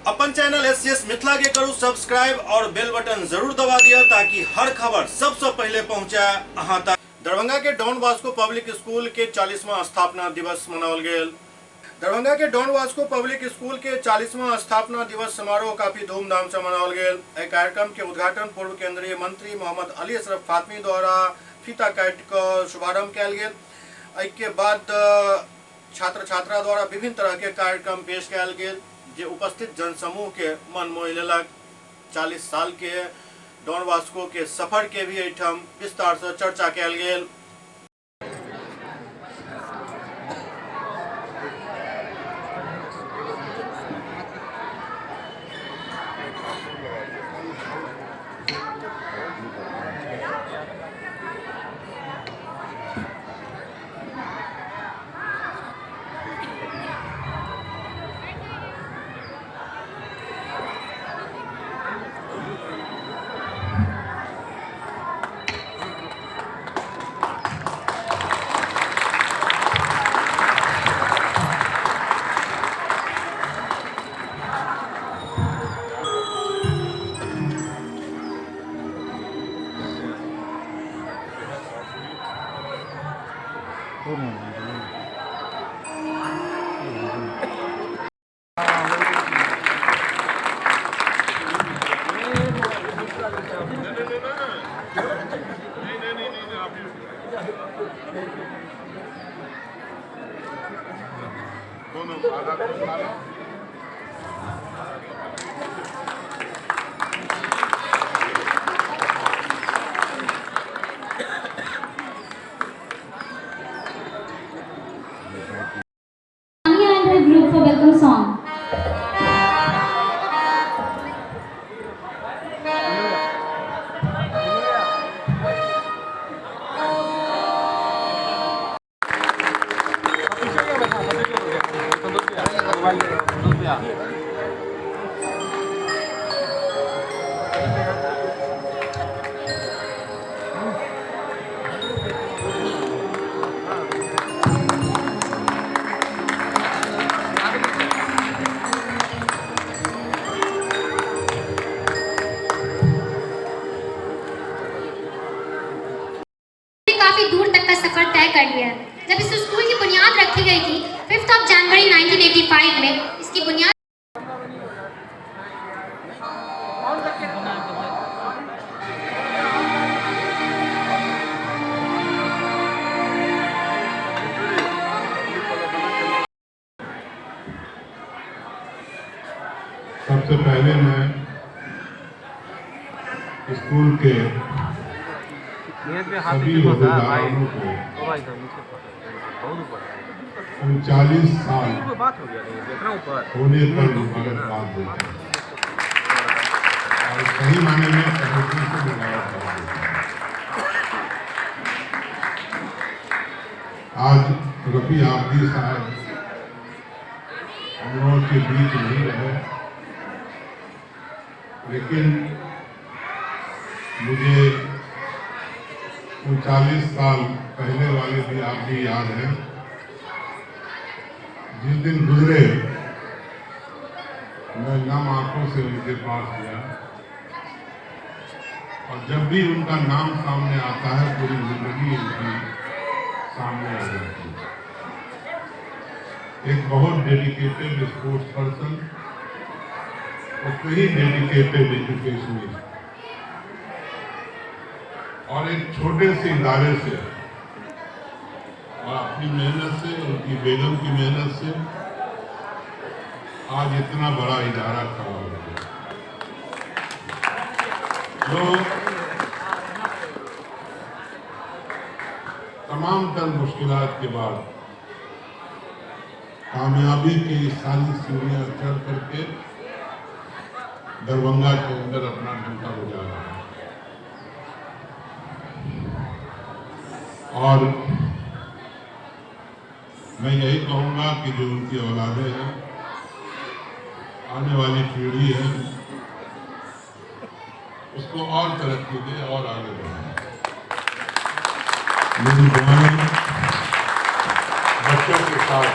अपन channel SCS Mithila के करू subscribe और बेल बटन जरूर दबा दिया ताकि हर खबर सबसे पहले पहुंचा अहां तक। दरभंगा के डॉन बॉस्को पब्लिक स्कूल के 40वां स्थापना दिवस मनाओल गेल। दरभंगा के डॉन बॉस्को पब्लिक स्कूल के 40वां स्थापना दिवस समारोह काफी धूमधाम से मनाओल गेल। कार्यक्रम के उद्घाटन पूर्व केंद्रीय मंत्री मोहम्मद अली अशरफ फातमी द्वारा फीता काट कर शुभारंभ किया गेल। के बाद छात्र छात्रा द्वारा विभिन्न तरह के कार्यक्रम पेश किया गेल जे उपस्थित जनसमूह के मन मोह लेलक। 40 साल के डॉन बॉस्को के सफर के भी एठम विस्तार से चर्चा किया गेल। Group for welcome song. काफी दूर तक का सफर तय कर लिया है। जब इस स्कूल की बुनियाद रखी गई थी 5 जनवरी 1985 में, इसकी बुनियाद सबसे पहले मैं स्कूल के सभी अभिभावकों को 39 साल होने पर मुबारकबाद देता हूं और सही माने में प्रकृति को मुबारकबाद देता हूं। आज रफी आफदी साहब हम लोगों के बीच नहीं रहे, लेकिन मुझे 39 साल पहले वाले भी आप भी याद हैं। जिस दिन गुजरे मैं नम आंखों से उनके पास गया और जब भी उनका नाम सामने आता है पूरी जिंदगी उनकी सामने आ जाती है। एक बहुत डेडिकेटेड स्पोर्ट्स पर्सन और कई डेडिकेटेड एजुकेशनिस्ट और एक छोटे से इदारे से और अपनी मेहनत से, उनकी बेगम की मेहनत से आज इतना बड़ा इदारा खड़ा हो गया। जो तमाम तर मुश्किलात के बाद कामयाबी की सारी सीढ़ियां चढ़ करके दरभंगा के अंदर अपना डंका बजा रहा है। और मैं यही कहूँगा कि जो उनकी औलादें हैं, आने वाली पीढ़ी है, उसको और तरक्की दे और आगे बढ़े। मेरी दुआएं बच्चों के साथ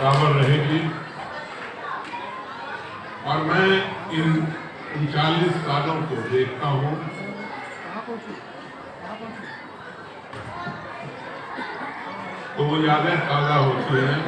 बराबर रहेगी। और मैं इन 39 सालों को देखता हूँ तो वो यादें ताज़ा होती हैं।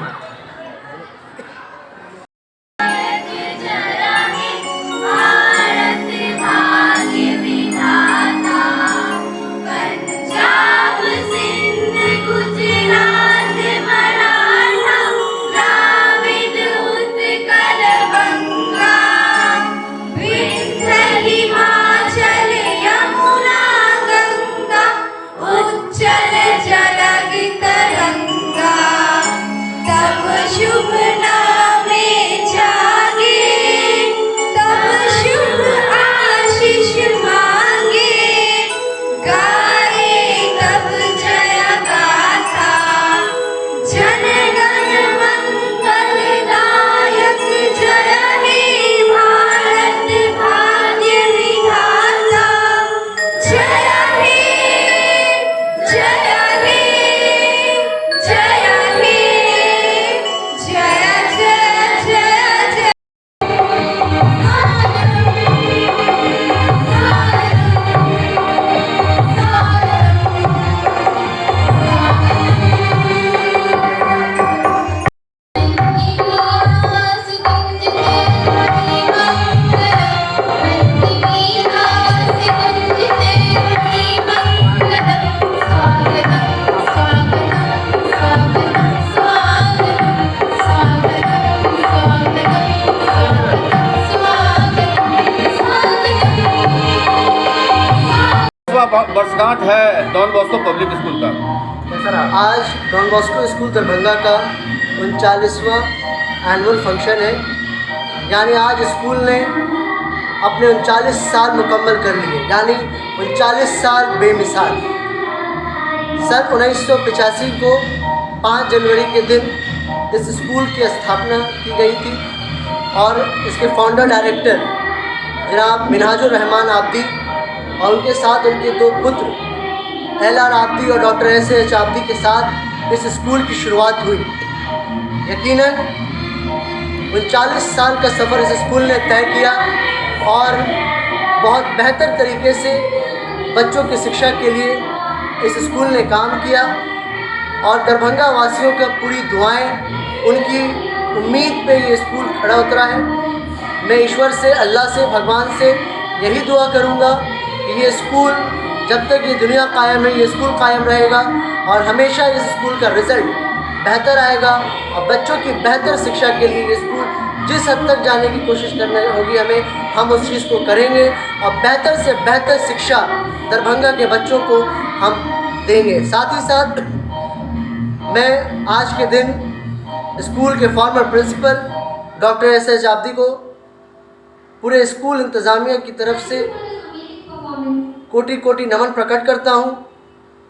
वर्षगांठ है डॉन बॉस्को पब्लिक स्कूल का। आज डॉन बॉस्को स्कूल दरभंगा का 39वां एनुअल फंक्शन है। यानी आज स्कूल ने अपने 39 साल मुकम्मल कर लिए, यानी 39 साल बेमिसाल। सन 1985 को 5 जनवरी के दिन इस स्कूल की स्थापना की गई थी और इसके फाउंडर डायरेक्टर जनाब मिनहाजुर रहमान आब्दी और उनके साथ उनके 2 पुत्र LR आब्दी और डॉक्टर SS आब्दी के साथ इस स्कूल की शुरुआत हुई। यकीनन 39 साल का सफ़र इस स्कूल ने तय किया और बहुत बेहतर तरीके से बच्चों की शिक्षा के लिए इस स्कूल ने काम किया और दरभंगा वासियों का पूरी दुआएं, उनकी उम्मीद पे ये स्कूल खड़ा उतरा है। मैं ईश्वर से, अल्लाह से, भगवान से यही दुआ करूँगा कि ये स्कूल जब तक ये दुनिया कायम है, ये स्कूल कायम रहेगा और हमेशा इस स्कूल का रिज़ल्ट बेहतर आएगा और बच्चों की बेहतर शिक्षा के लिए ये स्कूल जिस हद तक जाने की कोशिश करनी होगी हमें, हम उस चीज़ को करेंगे और बेहतर से बेहतर शिक्षा दरभंगा के बच्चों को हम देंगे। साथ ही साथ मैं आज के दिन स्कूल के former principal doctor SS Abdi को पूरे स्कूल इंतज़ामिया की तरफ से कोटि कोटि नमन प्रकट करता हूँ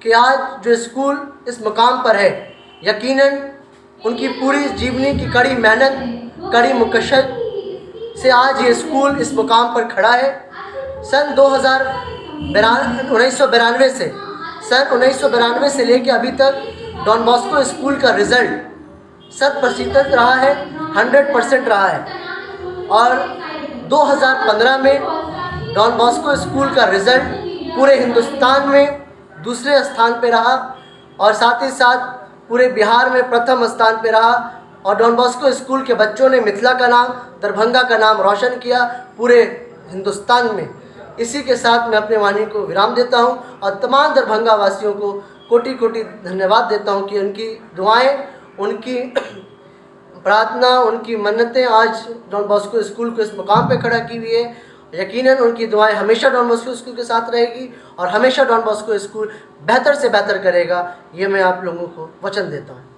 कि आज जो स्कूल इस मुकाम पर है, यकीनन उनकी पूरी जीवनी की कड़ी मेहनत, कड़ी मुकशद से आज ये स्कूल इस मुकाम पर खड़ा है। सन 1992 से लेकर अभी तक डॉन बॉस्को स्कूल का रिज़ल्ट 100% रहा है, 100% रहा है और 2015 में डॉन बॉस्को स्कूल का रिज़ल्ट पूरे हिंदुस्तान में दूसरे स्थान पे रहा और साथ ही साथ पूरे बिहार में प्रथम स्थान पे रहा और डॉन बॉस्को स्कूल के बच्चों ने मिथिला का नाम, दरभंगा का नाम रोशन किया पूरे हिंदुस्तान में। इसी के साथ मैं अपने वाणी को विराम देता हूं और तमाम दरभंगा वासियों को कोटि कोटि धन्यवाद देता हूं कि उनकी दुआएं, उनकी प्रार्थना, उनकी मन्नतें आज डॉन बॉस्को स्कूल को इस मुकाम पे खड़ा की हुई है। यकीनन उनकी दुआएं हमेशा डॉन बॉस्को स्कूल के साथ रहेगी और हमेशा डॉन बॉस्को स्कूल बेहतर से बेहतर करेगा, ये मैं आप लोगों को वचन देता हूँ।